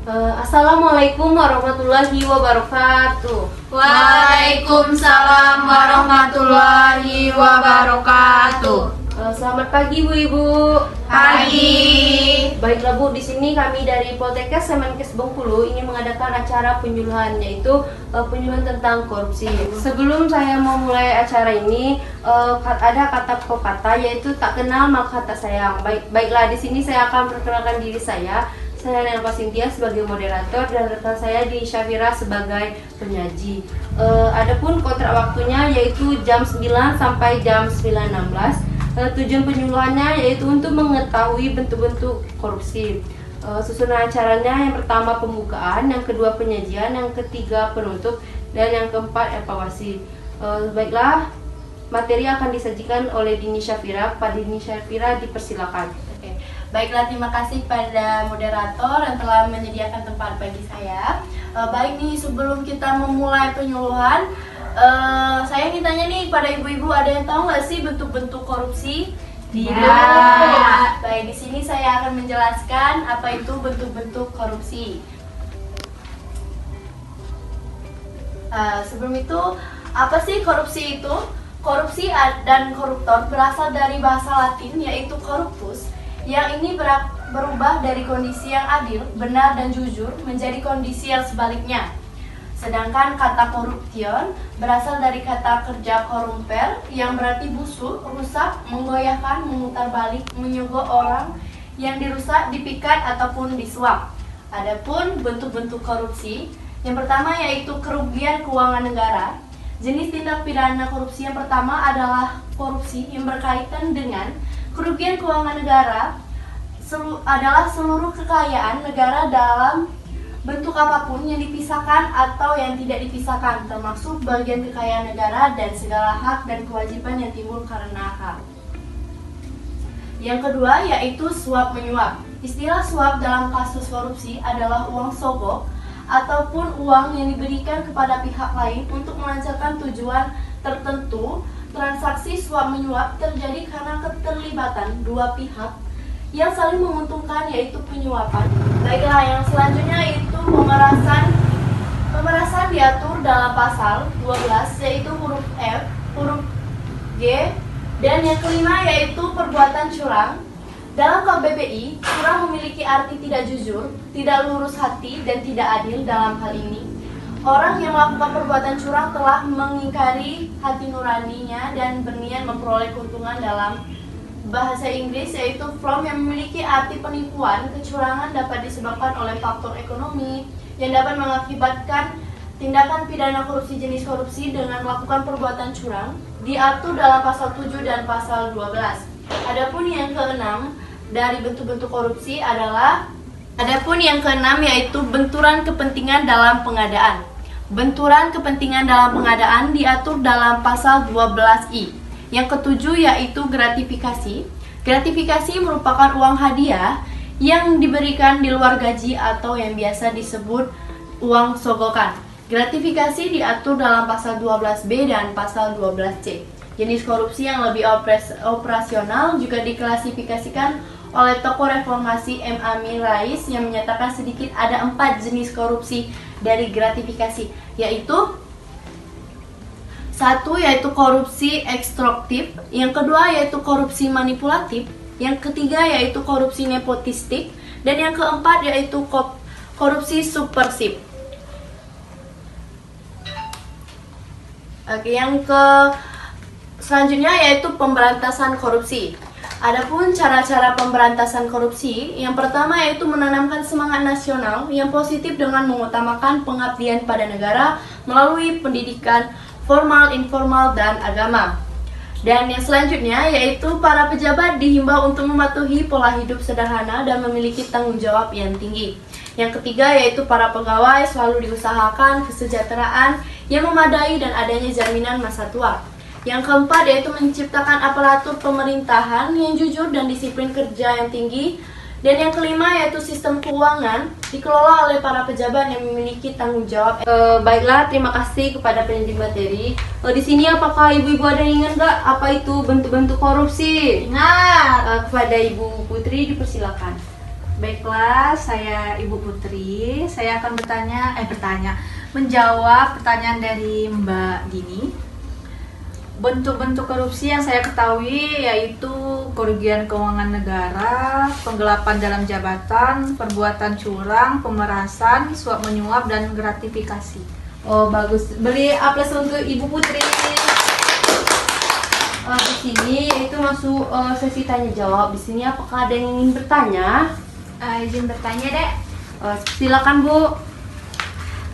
Assalamualaikum warahmatullahi wabarakatuh. Waalaikumsalam warahmatullahi wabarakatuh. Selamat pagi Bu-Ibu. Pagi. Baiklah Bu, di sini kami dari Poltekkes Kemenkes Bengkulu ingin mengadakan acara penyuluhan, yaitu penyuluhan tentang korupsi. Sebelum saya memulai acara ini, ada kata pepatah yaitu tak kenal maka tak sayang. Baiklah, di sini saya akan perkenalkan diri saya. Saya Nelva Cynthia sebagai moderator dan rekan saya di Syafira sebagai penyaji. Adapun kontrak waktunya yaitu jam 9 sampai jam 9.16. Tujuan penyuluhannya yaitu untuk mengetahui bentuk-bentuk korupsi. Susunan acaranya yang pertama pembukaan, yang kedua penyajian, yang ketiga penutup, dan yang keempat evaluasi. Baiklah, materi akan disajikan oleh Dini Syafira. Pak Dini Syafira dipersilakan. Oke. Baiklah, terima kasih pada moderator yang telah menyediakan tempat bagi saya. Baik nih, sebelum kita memulai penyuluhan, saya ingin tanya nih pada ibu-ibu, ada yang tahu nggak sih bentuk-bentuk korupsi? Tidak. Baik, di sini saya akan menjelaskan apa itu bentuk-bentuk korupsi. Sebelum itu, apa sih korupsi itu? Korupsi dan koruptor berasal dari bahasa Latin yaitu corruptus, yang ini berubah dari kondisi yang adil, benar dan jujur menjadi kondisi yang sebaliknya. Sedangkan kata corruption berasal dari kata kerja corrumper yang berarti busuk, rusak, menggoyahkan, memutar balik, menyogok orang yang dirusak, dipikat ataupun disuap. Adapun bentuk-bentuk korupsi, yang pertama yaitu kerugian keuangan negara. Jenis tindak pidana korupsi yang pertama adalah korupsi yang berkaitan dengan kerugian keuangan negara adalah seluruh kekayaan negara dalam bentuk apapun yang dipisahkan atau yang tidak dipisahkan, termasuk bagian kekayaan negara dan segala hak dan kewajiban yang timbul karena hak. Yang kedua yaitu suap menyuap. Istilah suap dalam kasus korupsi adalah uang sogok ataupun uang yang diberikan kepada pihak lain untuk melancarkan tujuan tertentu. Transaksi suap menyuap terjadi karena keterlibatan dua pihak yang saling menguntungkan, yaitu penyuapan. Baiklah, yang selanjutnya itu pemerasan. Pemerasan diatur dalam pasal 12 yaitu huruf F, huruf G, dan yang kelima yaitu perbuatan curang. Dalam KBPI, curang memiliki arti tidak jujur, tidak lurus hati, dan tidak adil. Dalam hal ini, orang yang melakukan perbuatan curang telah mengingkari hati nuraninya dan berniat memperoleh keuntungan. Dalam bahasa Inggris yaitu from, yang memiliki arti penipuan. Kecurangan dapat disebabkan oleh faktor ekonomi yang dapat mengakibatkan tindakan pidana korupsi. Jenis korupsi dengan melakukan perbuatan curang diatur dalam pasal 7 dan pasal 12. Adapun yang keenam dari bentuk-bentuk korupsi yaitu benturan kepentingan dalam pengadaan. Benturan kepentingan dalam pengadaan diatur dalam pasal 12I. Yang ketujuh yaitu gratifikasi. Gratifikasi merupakan uang hadiah yang diberikan di luar gaji atau yang biasa disebut uang sogokan. Gratifikasi diatur dalam pasal 12B dan pasal 12C. Jenis korupsi yang lebih operasional juga diklasifikasikan oleh tokoh reformasi M. Amin Rais yang menyatakan sedikit ada 4 jenis korupsi dari gratifikasi, yaitu satu yaitu korupsi ekstraktif, yang kedua yaitu korupsi manipulatif, yang ketiga yaitu korupsi nepotistik, dan yang keempat yaitu korupsi subversif. Oke, selanjutnya yaitu pemberantasan korupsi. Adapun cara-cara pemberantasan korupsi, yang pertama yaitu menanamkan semangat nasional yang positif dengan mengutamakan pengabdian pada negara melalui pendidikan formal, informal, dan agama. Dan yang selanjutnya yaitu para pejabat dihimbau untuk mematuhi pola hidup sederhana dan memiliki tanggung jawab yang tinggi. Yang ketiga yaitu para pegawai selalu diusahakan kesejahteraan yang memadai dan adanya jaminan masa tua. Yang keempat yaitu menciptakan aparatur pemerintahan yang jujur dan disiplin kerja yang tinggi. Dan yang kelima yaitu sistem keuangan dikelola oleh para pejabat yang memiliki tanggung jawab. Baiklah, terima kasih kepada penyaji materi. Di sini apakah ibu-ibu ada yang ingat nggak apa itu bentuk-bentuk korupsi? Ingat. Kepada Ibu Putri dipersilakan. Baiklah, saya Ibu Putri. Saya akan menjawab pertanyaan dari Mbak Dini. Bentuk-bentuk korupsi yang saya ketahui yaitu kerugian keuangan negara, penggelapan dalam jabatan, perbuatan curang, pemerasan, suap menyuap, dan gratifikasi. Oh bagus, beri aplaus untuk Ibu Putri. Di sini itu masuk sesi tanya jawab. Di sini apakah ada yang ingin bertanya? Izin bertanya, Dek. Silakan Bu.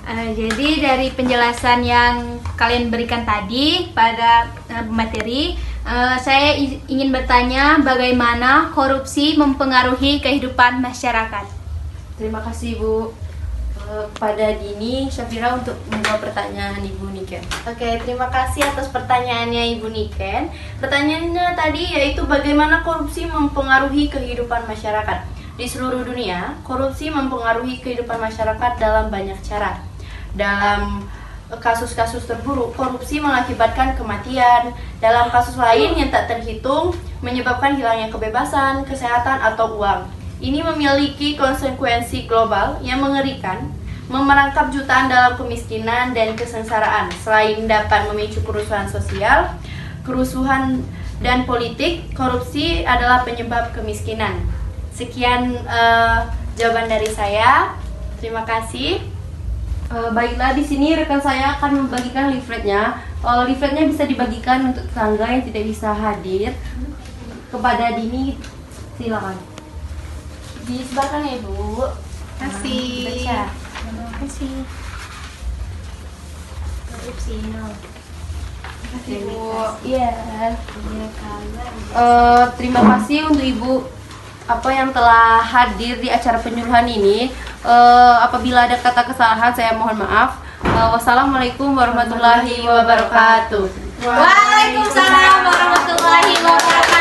Jadi dari penjelasan yang kalian berikan tadi pada materi, saya ingin bertanya bagaimana korupsi mempengaruhi kehidupan masyarakat. Terima kasih Bu. Pada Dini Syafira untuk menjawab pertanyaan Ibu Niken. Oke, terima kasih atas pertanyaannya Ibu Niken. Pertanyaannya tadi yaitu bagaimana korupsi mempengaruhi kehidupan masyarakat. Di seluruh dunia, korupsi mempengaruhi kehidupan masyarakat dalam banyak cara. Dalam kasus-kasus terburuk, korupsi mengakibatkan kematian. Dalam kasus lain yang tak terhitung, menyebabkan hilangnya kebebasan, kesehatan, atau uang. Ini memiliki konsekuensi global yang mengerikan, memerangkap jutaan dalam kemiskinan dan kesengsaraan. Selain dapat memicu kerusuhan sosial, kerusuhan dan politik, korupsi adalah penyebab kemiskinan. Sekian jawaban dari saya. Terima kasih. Baiklah, di sini rekan saya akan membagikan leafletnya. Leafletnya bisa dibagikan untuk tetangga yang tidak bisa hadir. Kepada Dini, silakan. Disebarkan ya Ibu. Terima kasih. Baca. Terima kasih. Korupsi, no. Ibu, iya. Terima kasih untuk Ibu yang telah hadir di acara penyuluhan ini. Apabila ada kata kesalahan, saya mohon maaf. Wassalamualaikum warahmatullahi wabarakatuh. Waalaikumsalam warahmatullahi wabarakatuh.